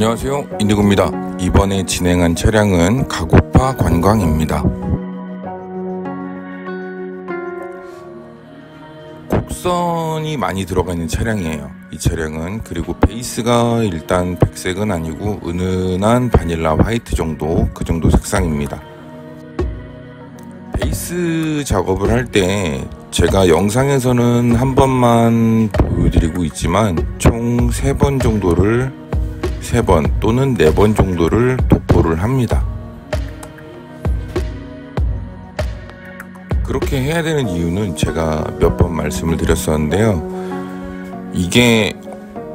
안녕하세요, 인디고입니다. 이번에 진행한 차량은 가고파 관광입니다. 곡선이 많이 들어가 있는 차량이에요. 이 차량은. 그리고 베이스가 일단 백색은 아니고 은은한 바닐라 화이트 정도, 그 정도 색상입니다. 베이스 작업을 할 때 제가 영상에서는 한 번만 보여드리고 있지만 총 3번 정도를 3번 또는 4번 정도를 도포를 합니다. 그렇게 해야 되는 이유는 제가 몇 번 말씀을 드렸었는데요. 이게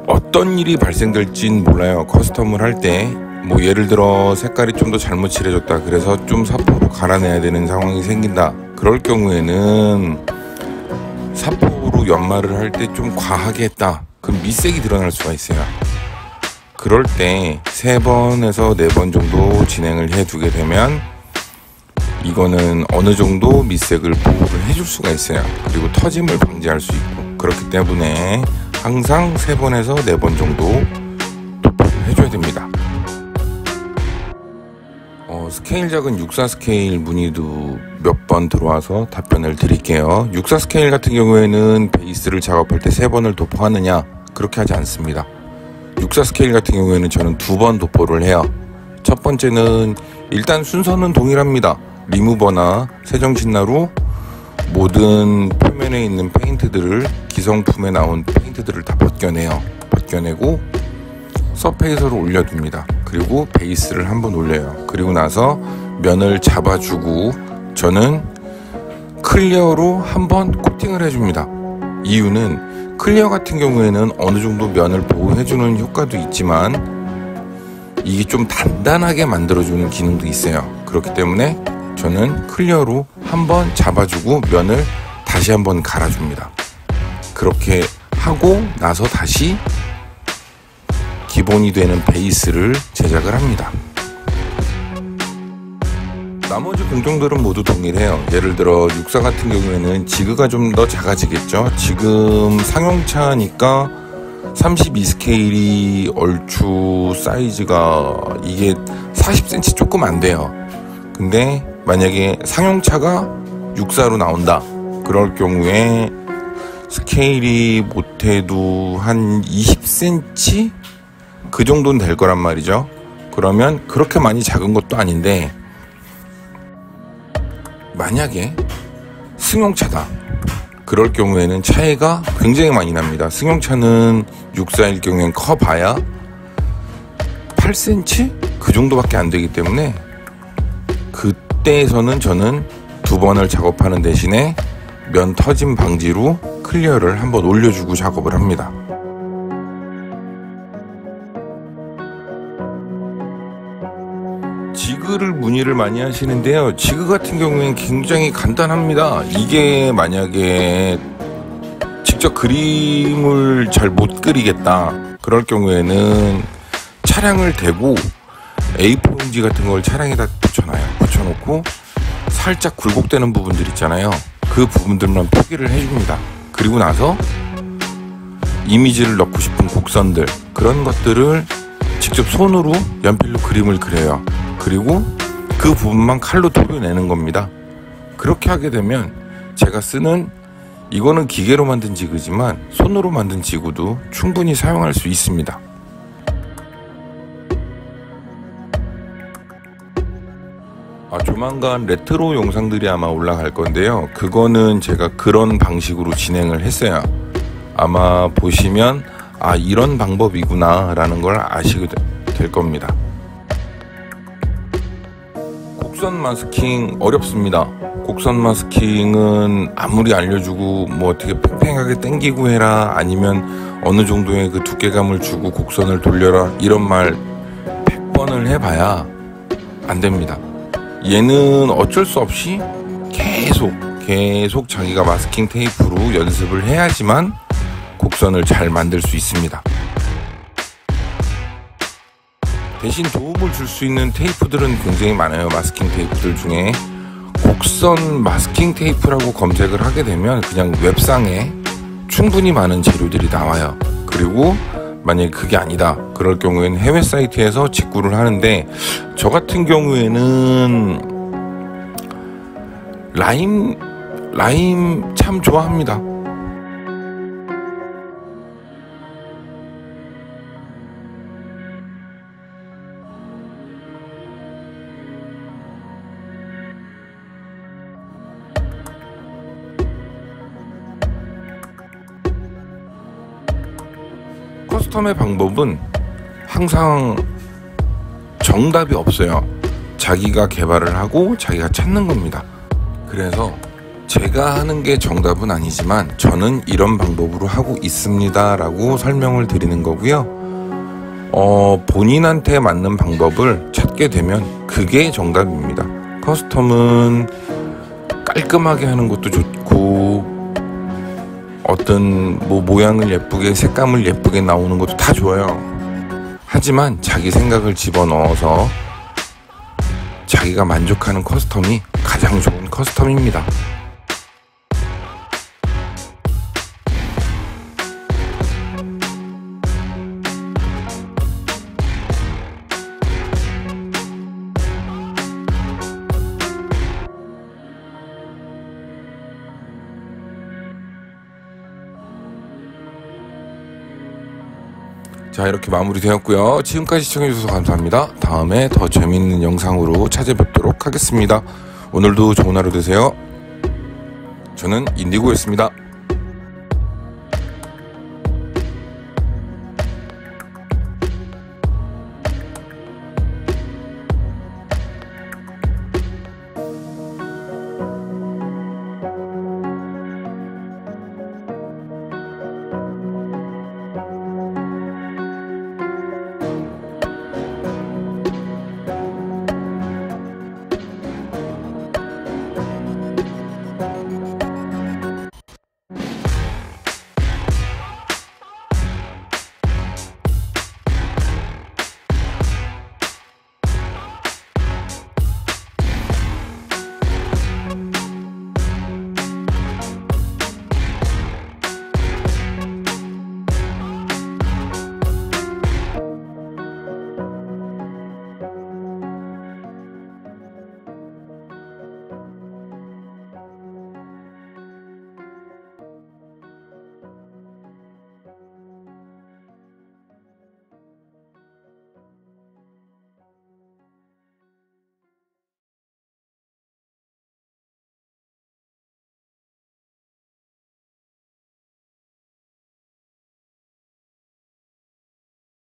어떤 일이 발생될진 몰라요. 커스텀을 할 때 뭐 예를 들어 색깔이 좀 더 잘못 칠해졌다, 그래서 좀 사포로 갈아내야 되는 상황이 생긴다. 그럴 경우에는 사포로 연마를 할 때 좀 과하게 했다, 그럼 밑색이 드러날 수가 있어요. 그럴 때 3번에서 4번 정도 진행을 해 두게 되면 이거는 어느 정도 밑색을 보호를 해줄 수가 있어요. 그리고 터짐을 방지할 수 있고, 그렇기 때문에 항상 3번에서 4번 정도 도포를 해줘야 됩니다. 스케일 작은 64 스케일 문의도 몇 번 들어와서 답변을 드릴게요. 64 스케일 같은 경우에는 베이스를 작업할 때 3번을 도포하느냐? 그렇게 하지 않습니다. 64 스케일 같은 경우에는 저는 2번 도포를 해요. 첫 번째는 일단 순서는 동일합니다. 리무버나 세정진나로 모든 표면에 있는 페인트들을, 기성품에 나온 페인트들을 다 벗겨내고 서페이서로 올려둡니다. 그리고 베이스를 한번 올려요. 그리고 나서 면을 잡아주고 저는 클리어로 한번 코팅을 해줍니다. 이유는 클리어 같은 경우에는 어느 정도 면을 보호해주는 효과도 있지만 이게 좀 단단하게 만들어주는 기능도 있어요. 그렇기 때문에 저는 클리어로 한번 잡아주고 면을 다시 한번 갈아줍니다. 그렇게 하고 나서 다시 기본이 되는 베이스를 제작을 합니다. 나머지 공정들은 모두 동일해요. 예를 들어 64 같은 경우에는 지그가 좀 더 작아지겠죠. 지금 상용차니까 32 스케일이 얼추 사이즈가 이게 40cm 조금 안 돼요. 근데 만약에 상용차가 64로 나온다, 그럴 경우에 스케일이 못해도 한 20cm? 그 정도는 될 거란 말이죠. 그러면 그렇게 많이 작은 것도 아닌데, 만약에 승용차다, 그럴 경우에는 차이가 굉장히 많이 납니다. 승용차는 64일 경우엔 커봐야 8cm? 그 정도밖에 안 되기 때문에 그때에서는 저는 2번을 작업하는 대신에 면 터짐 방지로 클리어를 한번 올려주고 작업을 합니다. 지그를 문의를 많이 하시는데요. 지그 같은 경우에는 굉장히 간단합니다. 이게 만약에 직접 그림을 잘 못 그리겠다, 그럴 경우에는 차량을 대고 A4 용지 같은 걸 차량에다 붙여놓고 살짝 굴곡되는 부분들 있잖아요. 그 부분들만 표기를 해줍니다. 그리고 나서 이미지를 넣고 싶은 곡선들, 그런 것들을 직접 손으로 연필로 그림을 그려요. 그리고 그 부분만 칼로 토려내는 겁니다. 그렇게 하게 되면 제가 쓰는, 이거는 기계로 만든 지그지만 손으로 만든 지구도 충분히 사용할 수 있습니다. 조만간 레트로 영상들이 아마 올라갈 건데요. 그거는 제가 그런 방식으로 진행을 했어요. 아마 보시면 이런 방법이구나 라는 걸 아시게 될 겁니다. 곡선 마스킹 어렵습니다. 곡선 마스킹은 아무리 알려주고 뭐 어떻게 팽팽하게 당기고 해라, 아니면 어느 정도의 그 두께감을 주고 곡선을 돌려라, 이런 말 100번을 해봐야 안 됩니다. 얘는 어쩔 수 없이 계속 자기가 마스킹 테이프로 연습을 해야지만 곡선을 잘 만들 수 있습니다. 대신 도움을 줄 수 있는 테이프들은 굉장히 많아요. 마스킹 테이프들 중에 곡선 마스킹 테이프라고 검색을 하게 되면 그냥 웹상에 충분히 많은 재료들이 나와요. 그리고 만약에 그게 아니다 그럴 경우에는 해외 사이트에서 직구를 하는데, 저 같은 경우에는 라임 참 좋아합니다. 커스텀의 방법은 항상 정답이 없어요. 자기가 개발을 하고 자기가 찾는 겁니다. 그래서 제가 하는 게 정답은 아니지만 저는 이런 방법으로 하고 있습니다 라고 설명을 드리는 거고요. 본인한테 맞는 방법을 찾게 되면 그게 정답입니다. 커스텀은 깔끔하게 하는 것도 좋고, 어떤 모양을 예쁘게, 색감을 예쁘게 나오는 것도 다 좋아요. 하지만 자기 생각을 집어넣어서 자기가 만족하는 커스텀이 가장 좋은 커스텀입니다. 자, 이렇게 마무리되었고요. 지금까지 시청해주셔서 감사합니다. 다음에 더 재밌는 영상으로 찾아뵙도록 하겠습니다. 오늘도 좋은 하루 되세요. 저는 인디고였습니다.